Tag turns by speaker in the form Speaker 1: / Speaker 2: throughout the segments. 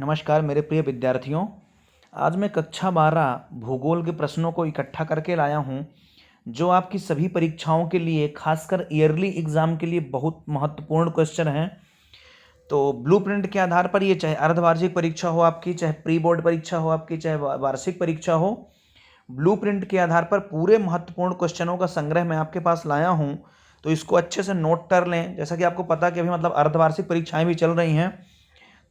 Speaker 1: नमस्कार मेरे प्रिय विद्यार्थियों। आज मैं कक्षा 12 भूगोल के प्रश्नों को इकट्ठा करके लाया हूं, जो आपकी सभी परीक्षाओं के लिए, खासकर ईयरली एग्ज़ाम के लिए बहुत महत्वपूर्ण क्वेश्चन हैं। तो ब्लूप्रिंट के आधार पर ये चाहे अर्धवार्षिक परीक्षा हो आपकी, चाहे प्री बोर्ड परीक्षा हो आपकी, चाहे वार्षिक परीक्षा हो, ब्लूप्रिंट के आधार पर पूरे महत्वपूर्ण क्वेश्चनों का संग्रह मैं आपके पास लाया हूँ। तो इसको अच्छे से नोट कर लें। जैसा कि आपको पता कि अभी अर्धवार्षिक परीक्षाएँ भी चल रही हैं,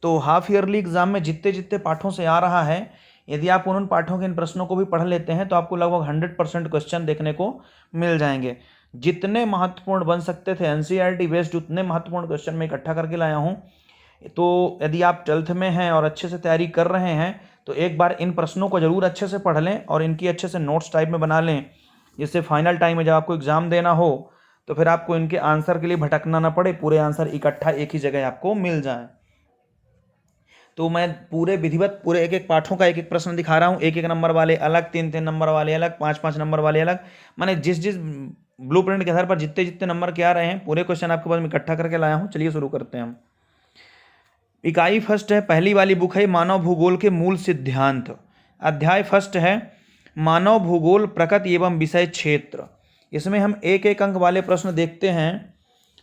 Speaker 1: तो हाफ ईयरली एग्जाम में जितने जितने पाठों से आ रहा है, यदि आप उन पाठों के इन प्रश्नों को भी पढ़ लेते हैं तो आपको लगभग 100% क्वेश्चन देखने को मिल जाएंगे। जितने महत्वपूर्ण बन सकते थे एनसीईआरटी बेस्ड, उतने महत्वपूर्ण क्वेश्चन मैं इकट्ठा करके लाया हूं। तो यदि आप 12th में हैं और अच्छे से तैयारी कर रहे हैं तो एक बार इन प्रश्नों को जरूर अच्छे से पढ़ लें और इनकी अच्छे से नोट्स टाइप में बना लें, जिससे फाइनल टाइम में जब आपको एग्जाम देना हो तो फिर आपको इनके आंसर के लिए भटकना ना पड़े, पूरे आंसर इकट्ठा एक ही जगह आपको मिल जाए। तो मैं पूरे विधिवत पूरे एक एक पाठों का एक एक प्रश्न दिखा रहा हूँ। एक एक नंबर वाले अलग, 3-3 नंबर वाले अलग, 5-5 नंबर वाले अलग, माने जिस जिस ब्लूप्रिंट के आधार पर जितने जितने नंबर के आ रहे हैं पूरे क्वेश्चन आपके पास में इकट्ठा करके लाया हूँ। चलिए शुरू करते हैं हम। इकाई फर्स्ट है, पहली वाली बुक है मानव भूगोल के मूल सिद्धांत। अध्याय फर्स्ट है मानव भूगोल प्रकृति एवं विषय क्षेत्र। इसमें हम एक एक अंक वाले प्रश्न देखते हैं।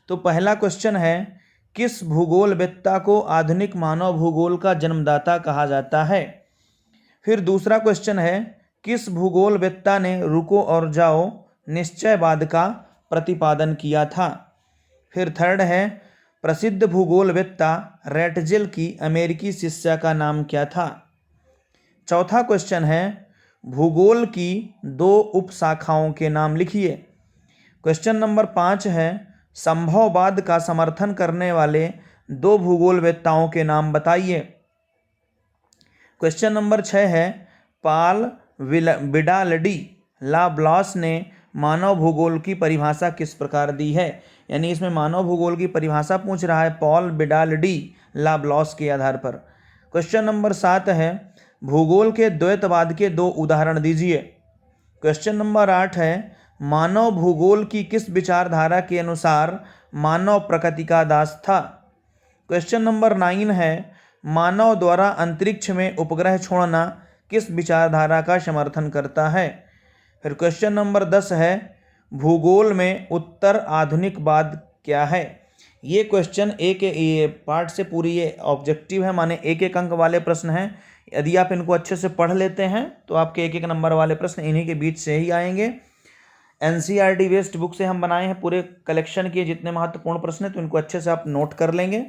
Speaker 1: तो पहला क्वेश्चन है, किस भूगोलवेत्ता को आधुनिक मानव भूगोल का जन्मदाता कहा जाता है। फिर दूसरा क्वेश्चन है, किस भूगोलवेत्ता ने रुको और जाओ निश्चयवाद का प्रतिपादन किया था। फिर थर्ड है, प्रसिद्ध भूगोलवेत्ता रैटजेल की अमेरिकी शिष्या का नाम क्या था। चौथा क्वेश्चन है, भूगोल की 2 उपशाखाओं के नाम लिखिए। क्वेश्चन नंबर 5 है, संभववाद का समर्थन करने वाले 2 भूगोलवेत्ताओं के नाम बताइए। क्वेश्चन नंबर 6 है, पाल विडाल्डी लाब्लास ने मानव भूगोल की परिभाषा किस प्रकार दी है। यानी इसमें मानव भूगोल की परिभाषा पूछ रहा है पॉल विडाल्डी लाब्लास के आधार पर। क्वेश्चन नंबर 7 है, भूगोल के द्वैतवाद के 2 उदाहरण दीजिए। क्वेश्चन नंबर 8 है, मानव भूगोल की किस विचारधारा के अनुसार मानव प्रकृति का दास था। क्वेश्चन नंबर 9 है, मानव द्वारा अंतरिक्ष में उपग्रह छोड़ना किस विचारधारा का समर्थन करता है। फिर क्वेश्चन नंबर 10 है, भूगोल में उत्तर आधुनिकवाद क्या है। ये क्वेश्चन ये पार्ट से पूरी ये ऑब्जेक्टिव है, माने एक एक अंक वाले प्रश्न हैं। यदि आप इनको अच्छे से पढ़ लेते हैं तो आपके एक एक नंबर वाले प्रश्न इन्हीं के बीच से ही आएंगे। एनसीईआरटी बेस्ड बुक से हम बनाए हैं, पूरे कलेक्शन किए जितने महत्वपूर्ण प्रश्न हैं, तो इनको अच्छे से आप नोट कर लेंगे।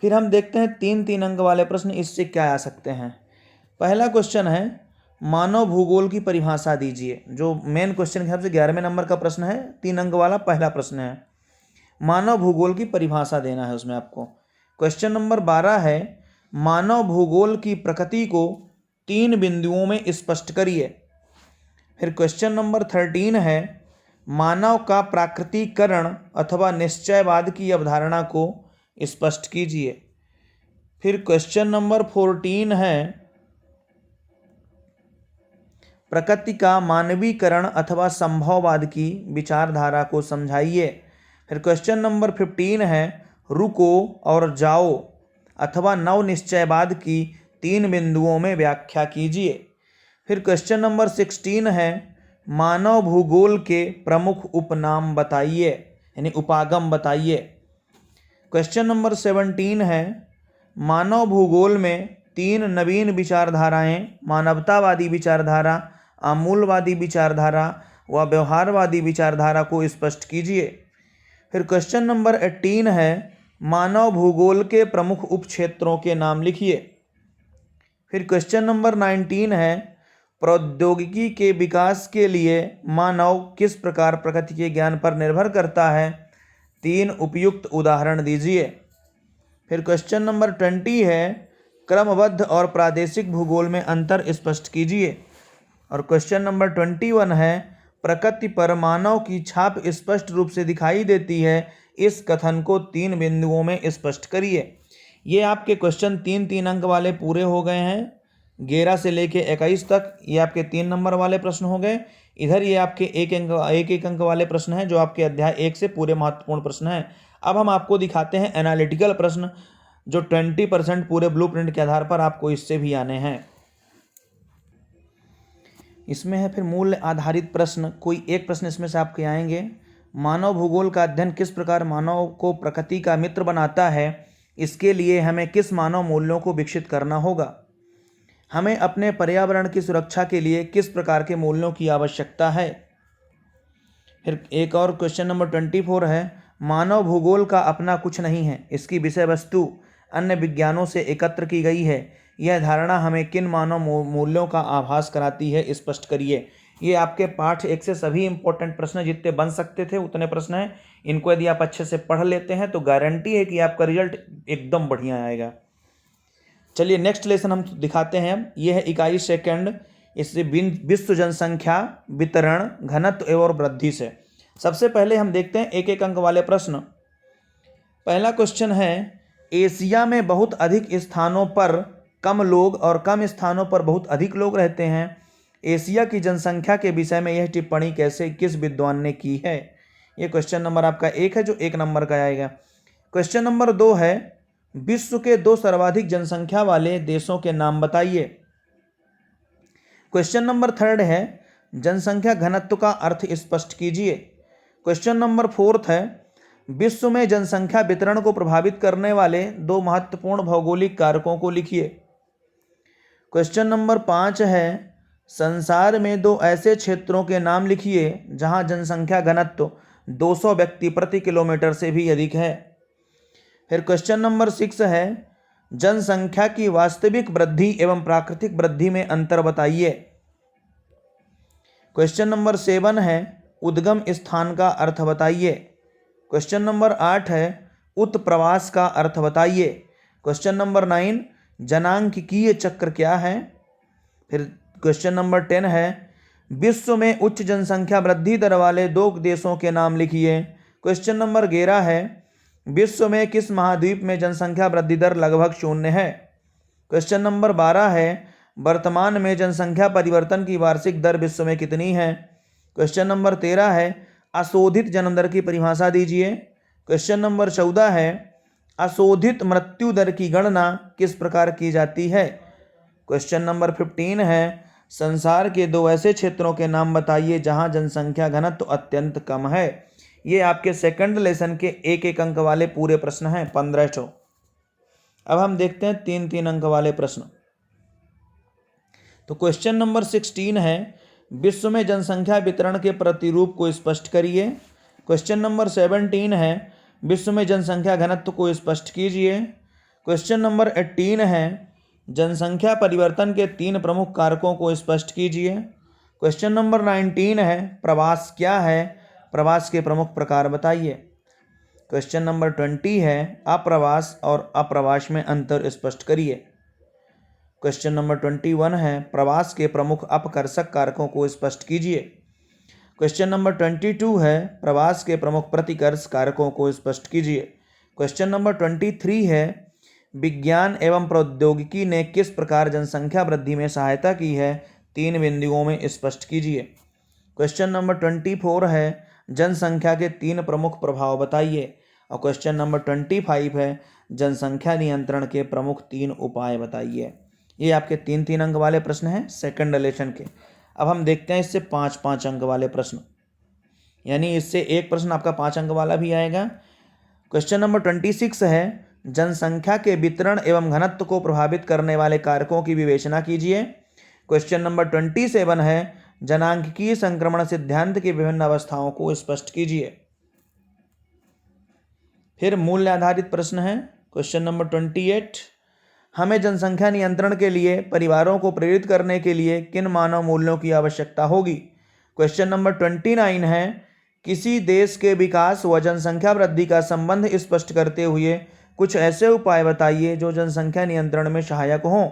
Speaker 1: फिर हम देखते हैं 3-3 अंक वाले प्रश्न इससे क्या आ सकते हैं। पहला क्वेश्चन है, मानव भूगोल की परिभाषा दीजिए। जो मेन क्वेश्चन के हिसाब से 11वें नंबर का प्रश्न है, 3 अंक वाला पहला प्रश्न है। मानव भूगोल की परिभाषा देना है उसमें आपको। क्वेश्चन नंबर 12 है, मानव भूगोल की प्रकृति को 3 बिंदुओं में स्पष्ट करिए। फिर क्वेश्चन नंबर 13 है, मानव का प्राकृतिकरण अथवा निश्चयवाद की अवधारणा को स्पष्ट कीजिए। फिर क्वेश्चन नंबर 14 है, प्रकृति का मानवीकरण अथवा संभववाद की विचारधारा को समझाइए। फिर क्वेश्चन नंबर 15 है, रुको और जाओ अथवा नव निश्चयवाद की 3 बिंदुओं में व्याख्या कीजिए। फिर क्वेश्चन नंबर 16 है, मानव भूगोल के प्रमुख उपनाम बताइए, यानी उपागम बताइए। क्वेश्चन नंबर 17 है, मानव भूगोल में 3 नवीन विचारधाराएं, मानवतावादी विचारधारा, आमूलवादी विचारधारा व व्यवहारवादी विचारधारा को स्पष्ट कीजिए। फिर क्वेश्चन नंबर 18 है, मानव भूगोल के प्रमुख उपक्षेत्रों के नाम लिखिए। फिर क्वेश्चन नंबर 19 है, प्रौद्योगिकी के विकास के लिए मानव किस प्रकार प्रकृति के ज्ञान पर निर्भर करता है। 3 उपयुक्त उदाहरण दीजिए। फिर क्वेश्चन नंबर 20 है, क्रमबद्ध और प्रादेशिक भूगोल में अंतर स्पष्ट कीजिए। और क्वेश्चन नंबर 21 है, प्रकृति पर मानव की छाप स्पष्ट रूप से दिखाई देती है, इस कथन को 3 बिंदुओं में स्पष्ट करिए। ये आपके क्वेश्चन 3-3 अंक वाले पूरे हो गए हैं। 11 से लेके 21 तक ये आपके 3 नंबर वाले प्रश्न हो गए। इधर ये आपके एक एक अंक वाले प्रश्न हैं, जो आपके अध्याय 1 से पूरे महत्वपूर्ण प्रश्न हैं। अब हम आपको दिखाते हैं एनालिटिकल प्रश्न, जो 20% पूरे ब्लूप्रिंट के आधार पर आपको इससे भी आने हैं। इसमें है फिर मूल्य आधारित प्रश्न। कोई एक प्रश्न इसमें से आपके आएंगे। मानव भूगोल का अध्ययन किस प्रकार मानव को प्रकृति का मित्र बनाता है, इसके लिए हमें किस मानव मूल्यों को विकसित करना होगा। हमें अपने पर्यावरण की सुरक्षा के लिए किस प्रकार के मूल्यों की आवश्यकता है। फिर एक और क्वेश्चन नंबर 24 है, मानव भूगोल का अपना कुछ नहीं है, इसकी विषय वस्तु अन्य विज्ञानों से एकत्र की गई है। यह धारणा हमें किन मानव मूल्यों का आभास कराती है, स्पष्ट करिए। ये आपके पाठ एक से सभी इंपॉर्टेंट प्रश्न जितने बन सकते थे उतने प्रश्न हैं। इनको यदि आप अच्छे से पढ़ लेते हैं तो गारंटी है कि आपका रिजल्ट एकदम बढ़िया आएगा। चलिए नेक्स्ट लेसन हम दिखाते हैं। यह है इकाई सेकंड, इससे विश्व जनसंख्या वितरण घनत्व एवं वृद्धि से। सबसे पहले हम देखते हैं एक एक अंक वाले प्रश्न। पहला क्वेश्चन है, एशिया में बहुत अधिक स्थानों पर कम लोग और कम स्थानों पर बहुत अधिक लोग रहते हैं। एशिया की जनसंख्या के विषय में यह टिप्पणी किस विद्वान ने की है। ये क्वेश्चन नंबर आपका 1 है जो 1 नंबर का आएगा। क्वेश्चन नंबर 2 है, विश्व के 2 सर्वाधिक जनसंख्या वाले देशों के नाम बताइए। क्वेश्चन नंबर 3 है, जनसंख्या घनत्व का अर्थ स्पष्ट कीजिए। क्वेश्चन नंबर 4 है, विश्व में जनसंख्या वितरण को प्रभावित करने वाले 2 महत्वपूर्ण भौगोलिक कारकों को लिखिए। क्वेश्चन नंबर 5 है, संसार में 2 ऐसे क्षेत्रों के नाम लिखिए जहां जनसंख्या घनत्व 200 व्यक्ति प्रति किलोमीटर से भी अधिक है। फिर क्वेश्चन नंबर 6 है, जनसंख्या की वास्तविक वृद्धि एवं प्राकृतिक वृद्धि में अंतर बताइए। क्वेश्चन नंबर 7 है, उद्गम स्थान का अर्थ बताइए। क्वेश्चन नंबर 8 है, उत्प्रवास का अर्थ बताइए। क्वेश्चन नंबर 9, जनांकीय चक्र क्या है। फिर क्वेश्चन नंबर 10 है, विश्व में उच्च जनसंख्या वृद्धि दर वाले 2 देशों के नाम लिखिए। क्वेश्चन नंबर 11 है, विश्व में किस महाद्वीप में जनसंख्या वृद्धि दर लगभग 0 है। क्वेश्चन नंबर 12 है, वर्तमान में जनसंख्या परिवर्तन की वार्षिक दर विश्व में कितनी है। क्वेश्चन नंबर 13 है, अशोधित जन्म दर की परिभाषा दीजिए। क्वेश्चन नंबर 14 है, अशोधित मृत्यु दर की गणना किस प्रकार की जाती है। क्वेश्चन नंबर 15 है, संसार के 2 ऐसे क्षेत्रों के नाम बताइए जहां जनसंख्या घनत्व अत्यंत कम है। ये आपके सेकंड लेसन के 1-1 अंक वाले पूरे प्रश्न हैं, 1500। अब हम देखते हैं 3-3 अंक वाले प्रश्न। तो क्वेश्चन नंबर 16 है, विश्व में जनसंख्या वितरण के प्रतिरूप को स्पष्ट करिए। क्वेश्चन नंबर 17 है, विश्व में जनसंख्या घनत्व को स्पष्ट कीजिए। क्वेश्चन नंबर 18 है, जनसंख्या परिवर्तन के 3 प्रमुख कारकों को स्पष्ट कीजिए। क्वेश्चन नंबर 19 है, प्रवास क्या है, प्रवास के प्रमुख प्रकार बताइए। क्वेश्चन नंबर 20 है, अप्रवास और अप्रवास में अंतर स्पष्ट करिए। क्वेश्चन नंबर 21 है, प्रवास के प्रमुख अपकर्षक कारकों को स्पष्ट कीजिए। क्वेश्चन नंबर 22 है, प्रवास के प्रमुख प्रतिकर्ष कारकों को स्पष्ट कीजिए। क्वेश्चन नंबर 23 है, विज्ञान एवं प्रौद्योगिकी ने किस प्रकार जनसंख्या वृद्धि में सहायता की है, 3 बिंदुओं में स्पष्ट कीजिए। क्वेश्चन नंबर 24 है, जनसंख्या के 3 प्रमुख प्रभाव बताइए। और क्वेश्चन नंबर 25 है, जनसंख्या नियंत्रण के प्रमुख 3 उपाय बताइए। ये आपके 3-3 अंक वाले प्रश्न हैं सेकंड लेसन के। अब हम देखते हैं इससे 5-5 अंक वाले प्रश्न, यानी इससे एक प्रश्न आपका 5 अंक वाला भी आएगा। क्वेश्चन नंबर 26 है, जनसंख्या के वितरण एवं घनत्व को प्रभावित करने वाले कारकों की विवेचना कीजिए। क्वेश्चन नंबर 27 है, जनांकीय संक्रमण सिद्धांत की विभिन्न अवस्थाओं को स्पष्ट कीजिए। फिर मूल्य आधारित प्रश्न है। क्वेश्चन नंबर 28, हमें जनसंख्या नियंत्रण के लिए परिवारों को प्रेरित करने के लिए किन मानव मूल्यों की आवश्यकता होगी। क्वेश्चन नंबर 29 है, किसी देश के विकास व जनसंख्या वृद्धि का संबंध स्पष्ट करते हुए कुछ ऐसे उपाय बताइए जो जनसंख्या नियंत्रण में सहायक हों।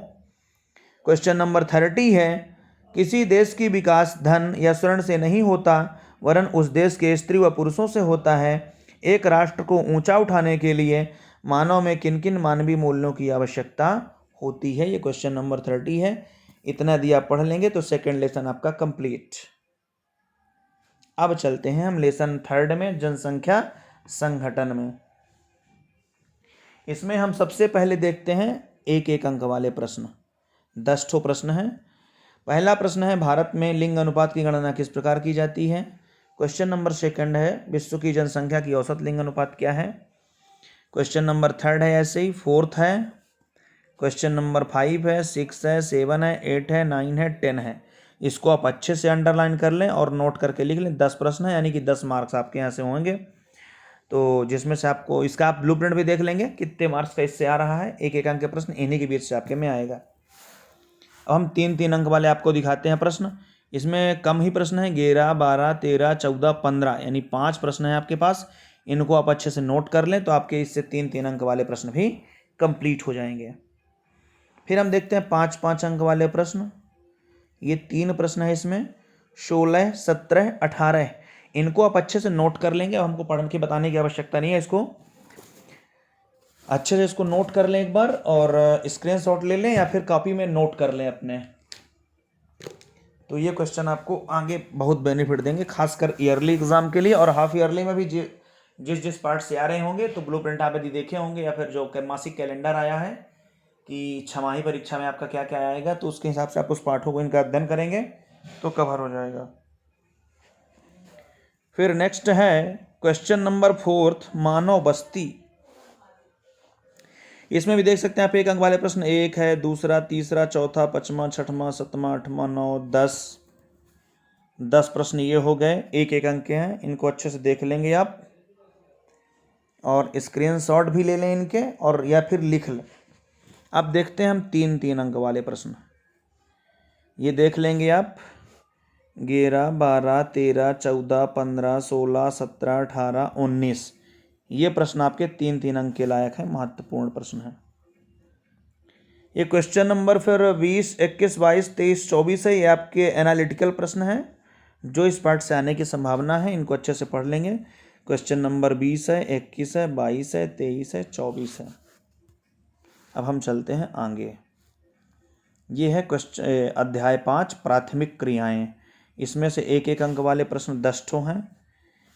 Speaker 1: क्वेश्चन नंबर 30 है, किसी देश की विकास धन या स्वर्ण से नहीं होता वरन उस देश के स्त्री व पुरुषों से होता है। एक राष्ट्र को ऊंचा उठाने के लिए मानव में किन किन मानवीय मूल्यों की आवश्यकता होती है। ये क्वेश्चन नंबर 30 है। इतना दिया पढ़ लेंगे तो सेकंड लेसन आपका कंप्लीट। अब चलते हैं हम लेसन 3 में, जनसंख्या संगठन में। इसमें हम सबसे पहले देखते हैं एक एक अंक वाले प्रश्न। 10 ठो प्रश्न हैं। पहला प्रश्न है, भारत में लिंग अनुपात की गणना किस प्रकार की जाती है। क्वेश्चन नंबर सेकंड है, विश्व की जनसंख्या की औसत लिंग अनुपात क्या है। क्वेश्चन नंबर थर्ड है ऐसे ही। फोर्थ है, क्वेश्चन नंबर 5 है, 6 है, 7 है, 8 है, 9 है, 10 है। इसको आप अच्छे से अंडरलाइन कर लें और नोट करके लिख लें। 10 प्रश्न है, यानी कि 10 मार्क्स आपके यहाँ से होंगे। तो जिसमें से आपको इसका आप ब्लूप्रिंट भी देख लेंगे कितने मार्क्स का इससे आ रहा है। एक एक अंक के प्रश्न इन्हीं के बीच से आपके में आएगा। अब हम 3-3 अंक वाले आपको दिखाते हैं प्रश्न। इसमें कम ही प्रश्न है, 11, 12, 13, 14, 15, यानी 5 प्रश्न है आपके पास। इनको आप अच्छे से नोट कर लें तो आपके इससे 3-3 अंक वाले प्रश्न भी कंप्लीट हो जाएंगे। फिर हम देखते हैं 5-5 अंक वाले प्रश्न। ये 3 प्रश्न है इसमें, 16, 17, 18। इनको आप अच्छे से नोट कर लेंगे। अब हमको पढ़ के बताने की आवश्यकता नहीं है, इसको अच्छे से इसको नोट कर लें एक बार और स्क्रीनशॉट ले लें या फिर कॉपी में नोट कर लें अपने। तो ये क्वेश्चन आपको आगे बहुत बेनिफिट देंगे, खासकर ईयरली एग्जाम के लिए। और हाफ ईयरली में भी जिस पार्ट से आ रहे होंगे तो ब्लूप्रिंट आप यदि देखे होंगे या फिर जो मासिक कैलेंडर आया है कि छमाही परीक्षा में आपका क्या क्या आएगा, तो उसके हिसाब से आप उस पाठों को इनका अध्ययन करेंगे तो कवर हो जाएगा। फिर नेक्स्ट है क्वेश्चन नंबर 4, मानव बस्ती। इसमें भी देख सकते हैं आप एक अंक वाले प्रश्न। 1 है, दूसरा, तीसरा, चौथा, 5वां, 6वां, 7वां, 8वां, 9, 10 प्रश्न ये हो गए, एक एक अंक के हैं। इनको अच्छे से देख लेंगे आप और स्क्रीनशॉट भी ले लें इनके और या फिर लिख लें। अब देखते हैं हम 3-3 अंक वाले प्रश्न। ये देख लेंगे आप 11, 12, 13, 14, 15, 16, 17, 18, 19। ये प्रश्न आपके 3-3 अंक के लायक है, महत्वपूर्ण प्रश्न है। ये क्वेश्चन नंबर फिर 20, 21, 22, 23, 24 है। ये आपके एनालिटिकल प्रश्न हैं जो इस पार्ट से आने की संभावना है। इनको अच्छे से पढ़ लेंगे। क्वेश्चन नंबर 20 है, 21 है, 22 है, 23 है, 24 है। अब हम चलते हैं आगे। ये है क्वेश्चन अध्याय 5, प्राथमिक क्रियाएं। इसमें से एक एक अंक वाले प्रश्न 10 ठो हैं।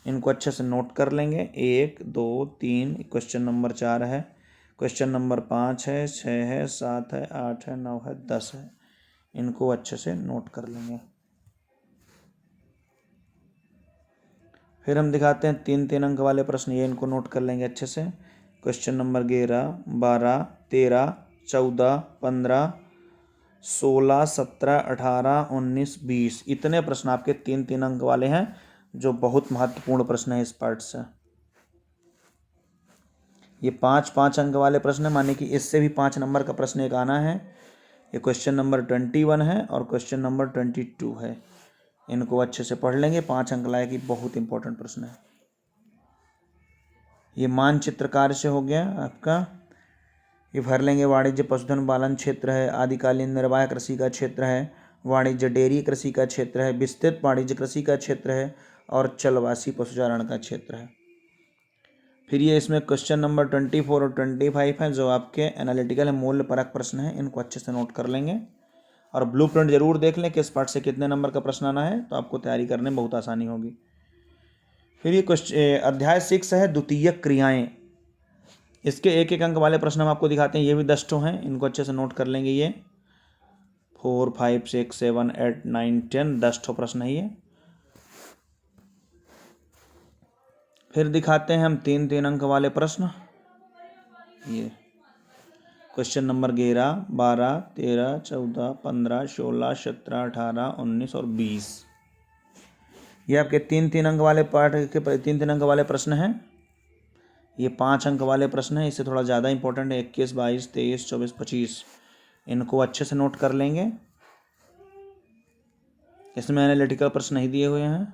Speaker 1: इनको अच्छे से नोट कर लेंगे। 1, 2, 3, क्वेश्चन नंबर 4 है, क्वेश्चन नंबर 5 है, 6 है, 7 है, 8 है, 9 है, 10 है। इनको अच्छे से नोट कर लेंगे। फिर हम दिखाते हैं 3-3 अंक वाले प्रश्न। ये इनको नोट कर लेंगे अच्छे से। Question number 11, 12, 13, 14, 15, 16, 17, 18, 19, 20। इतने प्रश्न आपके 3-3 अंक वाले हैं जो बहुत महत्वपूर्ण प्रश्न है इस पार्ट से। ये 5-5 अंक वाले प्रश्न है, माने कि इससे भी 5 नंबर का प्रश्न एक आना है। ये क्वेश्चन नंबर 21 है और क्वेश्चन नंबर 22 है। इनको अच्छे से पढ़ लेंगे, 5 अंक लायक, बहुत इंपॉर्टेंट प्रश्न है। ये मानचित्र कार्य से हो गया आपका। ये भर लेंगे, वाणिज्य पशुधन पालन क्षेत्र है, आदिकालीन निर्वाह कृषि का क्षेत्र है, वाणिज्य डेयरी कृषि का क्षेत्र है, विस्तृत वाणिज्य कृषि का क्षेत्र है और चलवासी पशुचारण का क्षेत्र है। फिर ये इसमें क्वेश्चन नंबर 24 और 25 है जो आपके एनालिटिकल है, मूल्य परक प्रश्न है। इनको अच्छे से नोट कर लेंगे और ब्लूप्रिंट जरूर देख लें किस पार्ट से कितने नंबर का प्रश्न आना है, तो आपको तैयारी करने में बहुत आसानी होगी। फिर ये क्वेश्चन अध्याय 6 है, द्वितीयक क्रियाएं। इसके एक एक अंक वाले प्रश्न हम आपको दिखाते हैं। ये भी 10 ठो हैं, इनको अच्छे से नोट कर लेंगे। ये 4, 5, 6, 7, 8, 9, 10, 10 ठो प्रश्न है ये। फिर दिखाते हैं हम 3-3 अंक वाले प्रश्न। ये क्वेश्चन नंबर 11, 12, 13, 14, 15, 16, 17, 18, 19 और 20। ये आपके 3-3 अंक वाले पार्ट के 3-3 अंक वाले प्रश्न हैं। ये 5 अंक वाले प्रश्न हैं, इससे थोड़ा ज़्यादा इंपॉर्टेंट है। 21, 22, 23, 24, 25। इनको अच्छे से नोट कर लेंगे। इसमें एनालिटिकल प्रश्न नहीं दिए हुए हैं।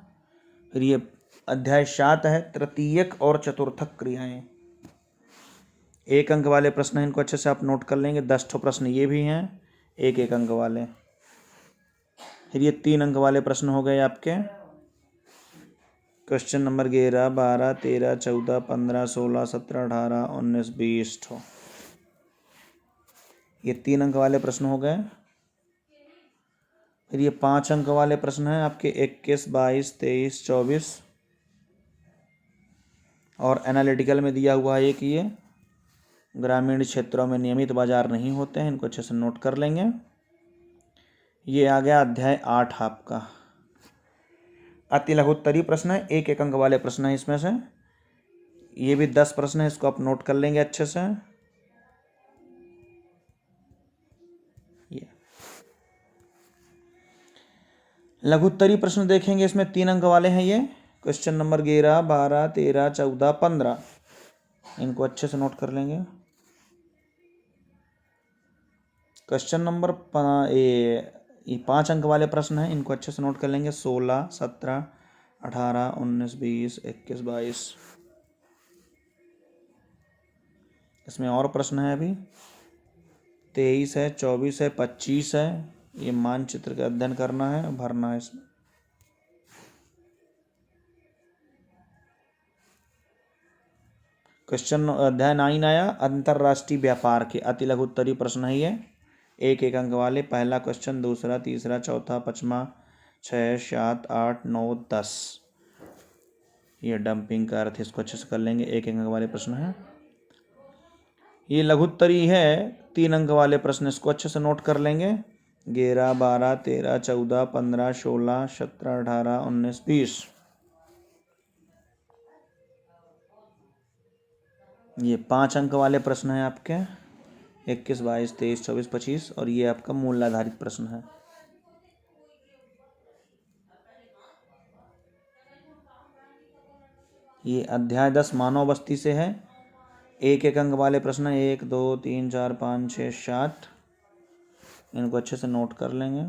Speaker 1: फिर ये अध्याय 7 है, तृतीयक और चतुर्थक क्रियाएं। एक अंक वाले प्रश्न हैं, इनको अच्छे से आप नोट कर लेंगे। 10 ठो प्रश्न ये भी हैं, एक एक अंक वाले। फिर ये 3 अंक वाले प्रश्न हो गए आपके। क्वेश्चन नंबर 11, 12, 13, 14, 15, 16, 17, 18, 19, 20 ठो। ये 3 अंक वाले प्रश्न हो गए। फिर ये 5 अंक वाले प्रश्न हैं आपके 21, 22, 23, 24 और एनालिटिकल में दिया हुआ है एक ये ग्रामीण क्षेत्रों में नियमित बाजार नहीं होते हैं, इनको अच्छे से नोट कर लेंगे। ये आ गया अध्याय 8 आपका। अति लघुत्तरीय प्रश्न है, एक अंक वाले प्रश्न है इसमें से। ये भी 10 प्रश्न है, इसको आप नोट कर लेंगे अच्छे से। ये लघुत्तरीय प्रश्न देखेंगे, इसमें 3 अंक वाले हैं। ये क्वेश्चन नंबर 11, 12, 13, 14, 15, इनको अच्छे से नोट कर लेंगे। क्वेश्चन नंबर ये 5 अंक वाले प्रश्न हैं, इनको अच्छे से नोट कर लेंगे। 16, 17, 18, 19, 20, 21, 22। इसमें और प्रश्न है अभी। 23 है, 24 है, 25 है। ये मानचित्र का अध्ययन करना है, भरना है इसमें। क्वेश्चन अध्याय 9 आया, अंतरराष्ट्रीय व्यापार के अति लघु उत्तरीय प्रश्न है ये। एक अंक वाले। पहला क्वेश्चन, दूसरा, तीसरा, चौथा, पांचवा, 6, 7, 8, 9, 10। ये डंपिंग का अर्थ, इसको अच्छे से कर लेंगे। एक अंक वाले प्रश्न है ये। लघुत्तरीय है, 3 अंक वाले प्रश्न, इसको अच्छे से नोट कर लेंगे। 11, 12, 13, 14, 15, 16, 17, 18, 19, 20। ये 5 अंक वाले प्रश्न हैं आपके। 21, 22, 23, 24, 25। और ये आपका मूल आधारित प्रश्न है। ये अध्याय 10 मानव बस्ती से है। एक अंक वाले प्रश्न 1, 2, 3, 4, 5, 6, 7। इनको अच्छे से नोट कर लेंगे।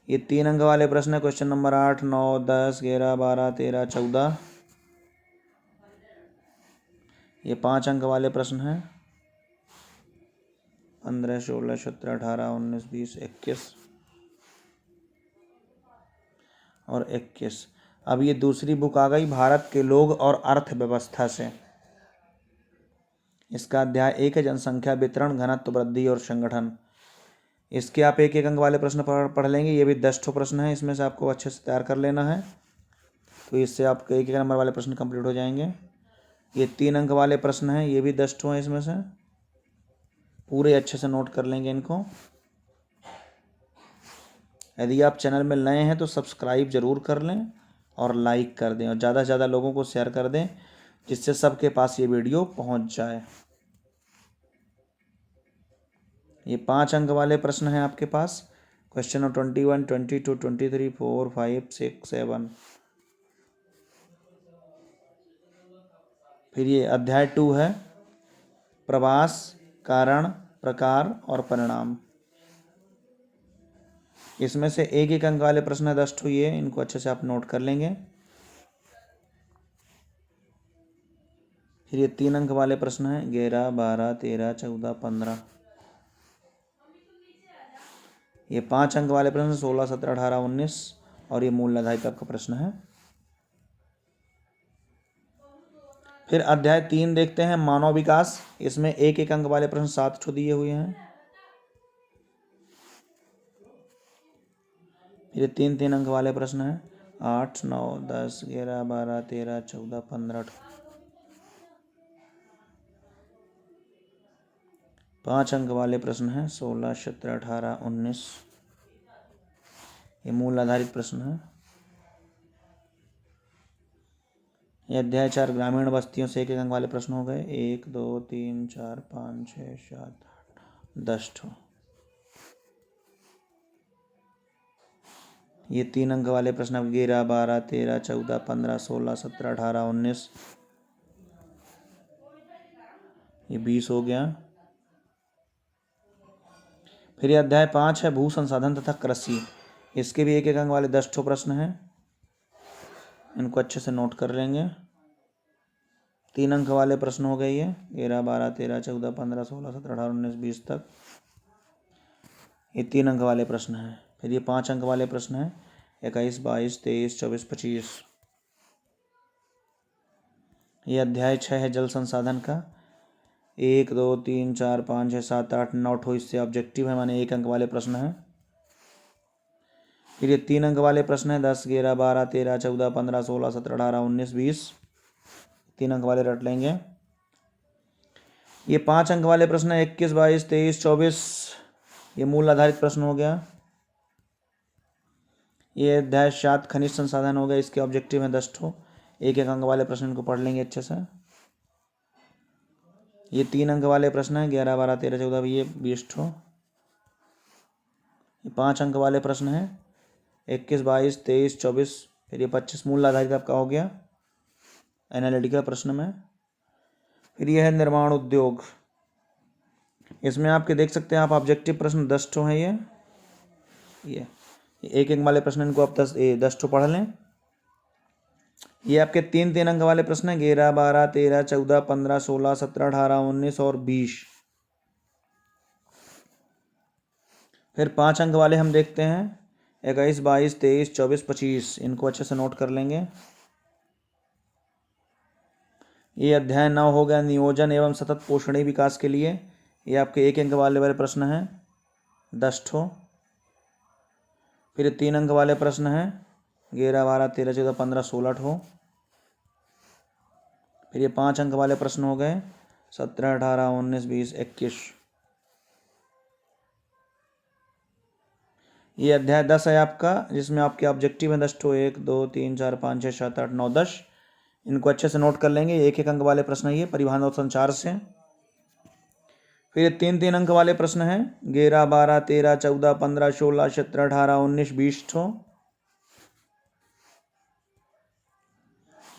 Speaker 1: ये 3 अंक वाले प्रश्न है। Question number 8, 9, 10, 11, 12, 13, 14। ये 5 अंक वाले प्रश्न हैं। 15, 16, 17, 18, 19, 20, 21 और 21। अब ये दूसरी बुक आ गई, भारत के लोग और अर्थव्यवस्था से। इसका अध्याय 1 है, जनसंख्या वितरण, घनत्व वृद्धि और संगठन। इसके आप एक अंक वाले प्रश्न पढ़ लेंगे। ये भी 10 प्रश्न है, इसमें से आपको अच्छे से तैयार कर लेना है, तो इससे आपके 1 नंबर वाले प्रश्न कंप्लीट हो जाएंगे। ये 3 अंक वाले प्रश्न हैं, ये भी 10 हैं, इसमें से पूरे अच्छे से नोट कर लेंगे इनको। यदि आप चैनल में नए हैं तो सब्सक्राइब जरूर कर लें और लाइक कर दें और ज़्यादा से ज़्यादा लोगों को शेयर कर दें, जिससे सबके पास ये वीडियो पहुंच जाए। ये 5 अंक वाले प्रश्न हैं आपके पास। Question number 21, 22, 23, 4, 5, 6, 7। फिर ये अध्याय 2 है, प्रवास, कारण, प्रकार और परिणाम। इसमें से एक अंक वाले प्रश्न 10 ये, इनको अच्छे से आप नोट कर लेंगे। फिर ये 3 अंक वाले प्रश्न हैं, 11, 12, 13, 14, 15। ये 5 अंक वाले प्रश्न 16, 17, 18, 19 और ये मूल आधारित आपका प्रश्न है। फिर अध्याय 3 देखते हैं, मानव विकास। इसमें एक अंक वाले प्रश्न 7 दिए हुए हैं। फिर 3 अंक वाले प्रश्न हैं, 8, 9, 10, 11, 12, 13, 14, 15। 5 अंक वाले प्रश्न हैं, 16, 17, 18, 19। ये मूल आधारित प्रश्न है। ये अध्याय 4 ग्रामीण बस्तियों से एक अंक वाले प्रश्न हो गए। 1, 2, 3, 4, 5, 6, 7, 8, 10। ये 3 अंक वाले प्रश्न 11, 12, 13, 14, 15, 16, 17, 18, 19। ये 20 हो गया। फिर ये अध्याय 5 है, भू संसाधन तथा कृषि। इसके भी एक अंक वाले 10 प्रश्न हैं, इनको अच्छे से नोट कर लेंगे। 3 अंक वाले प्रश्न हो गए ये, 11, 12, 13, 14, 15, 16, 17, 18, 19, 20 तक। ये 3 अंक वाले प्रश्न हैं। फिर ये 5 अंक वाले प्रश्न हैं, 21, 22, 23, 24, 25। ये अध्याय 6 है, जल संसाधन का। 1, 2, 3, 4, 5, 6, 7, 8, 9 इससे ऑब्जेक्टिव है, माने 1 अंक वाले प्रश्न हैं। फिर ये 3 अंक वाले प्रश्न हैं, 10, 11, 12, 13, 14, 15, 16, 17, 18, 19, 20। 3 अंक वाले रट लेंगे। ये 5 अंक वाले प्रश्न है 21, 22, 23, 24। ये मूल आधारित प्रश्न हो गया। ये अध्याय 7 खनिज संसाधन हो गया, इसके ऑब्जेक्टिव हैं 10 ठो। एक एक अंक वाले प्रश्न को पढ़ लेंगे अच्छे से। ये 3 अंक वाले प्रश्न हैं 11, 12, 13, 14, ये 20 ठो। ये 5 अंक वाले प्रश्न हैं 21, 22, 23, 24, फिर ये 25 मूल आधारित आपका हो गया एनालिटिकल प्रश्न में। फिर यह है निर्माण उद्योग, इसमें आपके देख सकते हैं आप ऑब्जेक्टिव प्रश्न 10 ठो हैं। ये एक एक वाले प्रश्न इनको आप 10 ठो पढ़ लें। ये आपके 3 अंक वाले प्रश्न हैं 11, 12, 13, 14, 15, 16, 17, 18, 19 और 20। फिर 5 अंक वाले हम देखते हैं 21, 22, 23, 24, 25। इनको अच्छे से नोट कर लेंगे। ये अध्याय 9 हो गया नियोजन एवं सतत पोषणीय विकास के लिए। ये आपके एक अंक वाले प्रश्न हैं 10 ठो। फिर 3 अंक वाले प्रश्न हैं 11, 12, 13, 14, 15, 16 ठो। फिर ये 5 अंक वाले प्रश्न हो गए 17, 18, 19, 20, 21। ये अध्याय 10 है आपका, जिसमें आपके ऑब्जेक्टिव है 10 ठो। 1, 2, 3, 4, 5, 6, 7, 8, 9, 10। इनको अच्छे से नोट कर लेंगे। एक एक अंक वाले प्रश्न है ये परिवहन और संचार से। फिर 3 अंक वाले प्रश्न हैं 11, 12, 13, 14, 15, 16, 17, 18, 19, 20 ठो।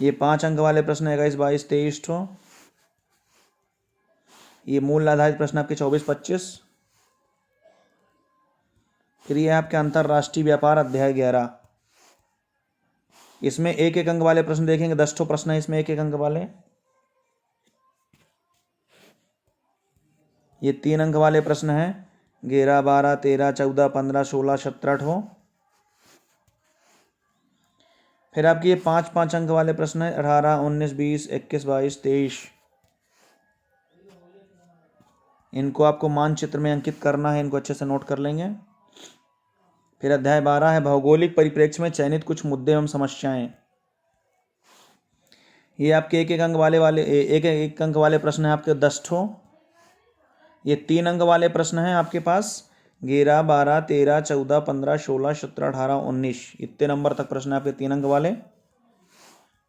Speaker 1: ये 5 अंक वाले प्रश्न है 21, 22, 23 ठो। ये मूल आधारित प्रश्न आपके 24, 25। फिर ये आपके अंतरराष्ट्रीय व्यापार अध्याय 11। इसमें एक एक अंक वाले प्रश्न देखेंगे 10 ठो प्रश्न है इसमें एक एक अंक वाले। ये 3 अंक वाले प्रश्न हैं 11, 12, 13, 14, 15, 16, 17 ठो। फिर आपके ये 5 अंक वाले प्रश्न है 18, 19, 20, 21, 22, 23। इनको आपको मानचित्र में अंकित करना है, इनको अच्छे से नोट कर लेंगे। फिर अध्याय 12 है भौगोलिक परिप्रेक्ष्य में चयनित कुछ मुद्दे एवं समस्याएं। ये आपके एक एक अंक वाले प्रश्न है आपके 10 ठो। ये 3 अंक वाले प्रश्न हैं आपके पास 11, 12, 13, 14, 15, 16, 17, 18, 19। इतने नंबर तक प्रश्न है आपके 3 अंक वाले।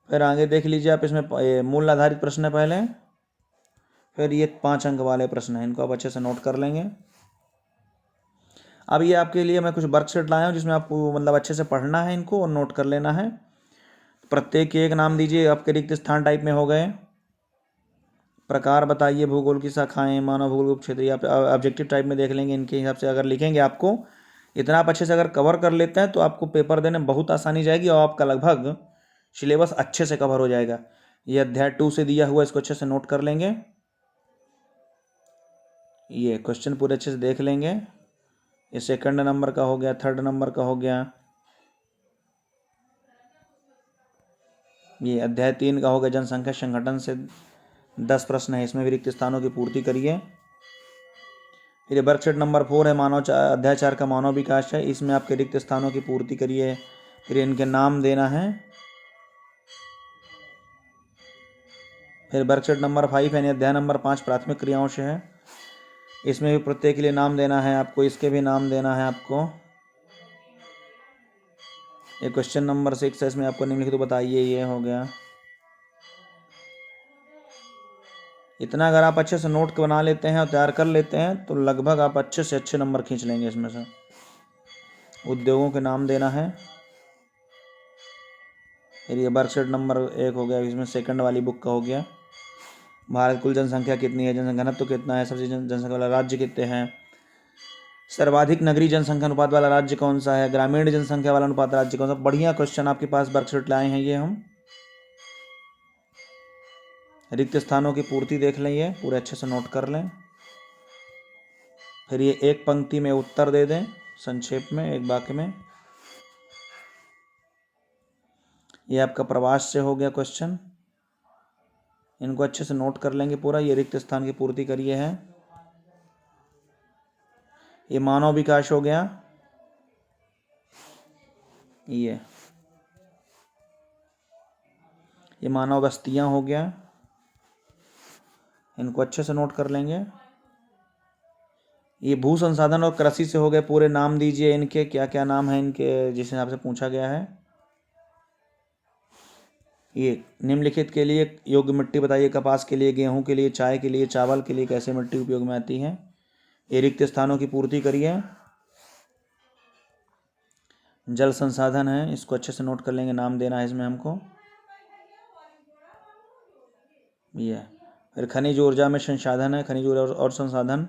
Speaker 1: फिर आगे देख लीजिए आप, इसमें मूल आधारित प्रश्न है पहले। फिर ये 5 अंक वाले प्रश्न हैं, इनको आप अच्छे से नोट कर लेंगे। अब ये आपके लिए मैं कुछ वर्कशीट लाया हूँ जिसमें आपको मतलब अच्छे से पढ़ना है इनको और नोट कर लेना है। प्रत्येक के एक नाम दीजिए। आपके रिक्त स्थान टाइप में हो गए। प्रकार बताइए, भूगोल की शाखाएं, मानव भूगोल उपक्षेत्रीय। आप ऑब्जेक्टिव टाइप में देख लेंगे। इनके हिसाब से अगर लिखेंगे आपको इतना आप अच्छे से अगर कवर कर लेते हैं तो आपको पेपर देने में बहुत आसानी जाएगी और आपका लगभग सिलेबस अच्छे से कवर हो जाएगा। ये अध्याय 2 से दिया हुआ, इसको अच्छे से नोट कर लेंगे। ये क्वेश्चन पूरे अच्छे से देख लेंगे। ये 2nd नंबर का हो गया, 3rd नंबर का हो गया। ये अध्याय 3 का हो गया जनसंख्या संगठन से 10 प्रश्न है, इसमें भी रिक्त स्थानों की पूर्ति करिए। फिर वर्कशीट नंबर 4 है अध्याय 4 का मानव विकास है, इसमें आपके रिक्त स्थानों की पूर्ति करिए। फिर इनके नाम देना है। फिर वर्कशीट नंबर 5 यानी अध्याय नंबर 5 प्राथमिक क्रियाओं से है, इसमें भी प्रत्येक के लिए नाम देना है आपको, इसके भी नाम देना है आपको। ये क्वेश्चन नंबर 6 है, इसमें आपको निम्नलिखित बताइए। ये हो गया। इतना अगर आप अच्छे से नोट बना लेते हैं और तैयार कर लेते हैं तो लगभग आप अच्छे से अच्छे नंबर खींच लेंगे। इसमें से उद्योगों के नाम देना है। फिर ये वर्कशीट नंबर 1 हो गया, इसमें 2nd वाली बुक का हो गया। भारत कुल जनसंख्या कितनी है, जनसंख्या घनत्व कितना है, सबसे जनसंख्या वाला राज्य कितने हैं, सर्वाधिक नगरीय जनसंख्या अनुपात वाला राज्य कौन सा है, ग्रामीण जनसंख्या वाला अनुपात राज्य कौन सा। बढ़िया क्वेश्चन आपके पास वर्कशीट लाए हैं ये हम। रिक्त स्थानों की पूर्ति देख लें, ये पूरे अच्छे से नोट कर लें। फिर ये एक पंक्ति में उत्तर दे दें संक्षेप में, एक वाक्य में। ये आपका प्रवास से हो गया क्वेश्चन, इनको अच्छे से नोट कर लेंगे पूरा। ये रिक्त स्थान की पूर्ति करिए है। ये मानव विकास हो गया। ये मानव बस्तियां हो गया। इनको अच्छे से नोट कर लेंगे। ये भू संसाधन और कृषि से हो गए। पूरे नाम दीजिए इनके, क्या क्या नाम है इनके जिस हिसाब से पूछा गया है। ये निम्नलिखित के लिए योग्य मिट्टी बताइए। कपास के लिए, गेहूं के लिए, चाय के लिए, चावल के लिए कैसे मिट्टी उपयोग में आती है। ये रिक्त स्थानों की पूर्ति करिए। जल संसाधन है, इसको अच्छे से नोट कर लेंगे, नाम देना है इसमें हमको। ये फिर खनिज ऊर्जा में संसाधन है, खनिज ऊर्जा और संसाधन,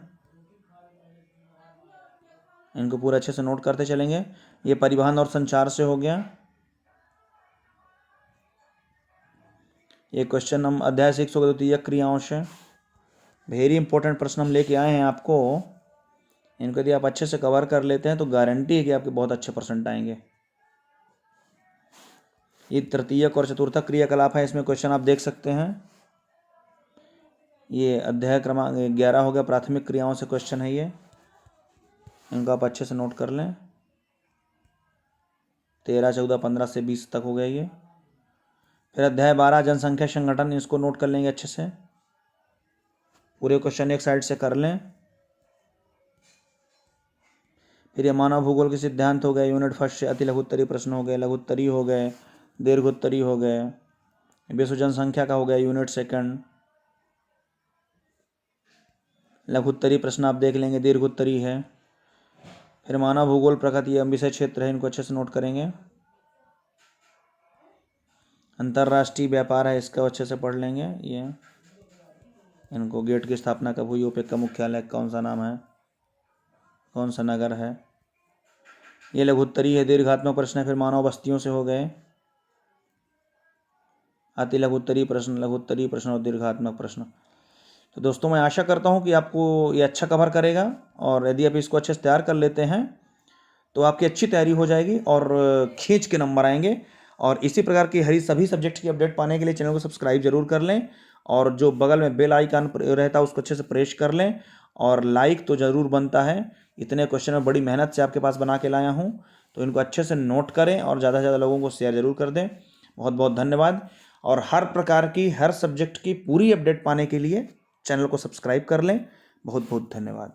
Speaker 1: इनको पूरा अच्छे से नोट करते चलेंगे। ये परिवहन और संचार से हो गया। ये क्वेश्चन हम अध्याय 6 द्वितीयक क्रियाओं से, वेरी इंपॉर्टेंट प्रश्न हम लेके आए हैं आपको। इनको यदि आप अच्छे से कवर कर लेते हैं तो गारंटी है कि आपके बहुत अच्छे परसेंट आएंगे। ये तृतीयक और चतुर्थक क्रियाकलाप है, इसमें क्वेश्चन आप देख सकते हैं। ये अध्याय क्रमांक 11 हो गया, प्राथमिक क्रियाओं से क्वेश्चन है ये, इनको आप अच्छे से नोट कर लें। 13, 14, 15 से 20 तक हो गया ये। फिर अध्याय 12 जनसंख्या संगठन, इसको नोट कर लेंगे अच्छे से, पूरे क्वेश्चन एक साइड से कर लें। फिर ये मानव भूगोल के सिद्धांत हो गए, यूनिट फर्स्ट से अति लघुत्तरीय प्रश्न हो गए, लघुत्तरीय हो गए, दीर्घोत्तरीय हो गए। विश्व जनसंख्या का हो गया यूनिट सेकंड। लघुत्तरीय प्रश्न आप देख लेंगे, दीर्घोत्तरीय है। फिर मानव भूगोल प्रकृति एवं विषय क्षेत्र है, इनको अच्छे से नोट करेंगे। अंतर्राष्ट्रीय व्यापार है, इसका अच्छे से पढ़ लेंगे। ये इनको गेट की स्थापना कब हुई, ओपेक का मुख्यालय कौन सा नाम है, कौन सा नगर है। ये लघुत्तरीय है, दीर्घात्मक प्रश्न है। फिर मानव बस्तियों से हो गए, अति लघुत्तरीय प्रश्न, लघुत्तरीय प्रश्न और दीर्घात्मक प्रश्न। तो दोस्तों मैं आशा करता हूँ कि आपको ये अच्छा कवर करेगा, और यदि आप इसको अच्छे से तैयार कर लेते हैं तो आपकी अच्छी तैयारी हो जाएगी और खींच के नंबर आएंगे। और इसी प्रकार की हरी सभी सब्जेक्ट की अपडेट पाने के लिए चैनल को सब्सक्राइब जरूर कर लें, और जो बगल में बेल आइकन रहता है उसको अच्छे से प्रेस कर लें, और लाइक तो ज़रूर बनता है। इतने क्वेश्चन में बड़ी मेहनत से आपके पास बना के लाया हूँ, तो इनको अच्छे से नोट करें और ज़्यादा से ज़्यादा लोगों को शेयर जरूर कर दें। बहुत बहुत धन्यवाद। और हर प्रकार की, हर सब्जेक्ट की पूरी अपडेट पाने के लिए चैनल को सब्सक्राइब कर लें। बहुत बहुत धन्यवाद।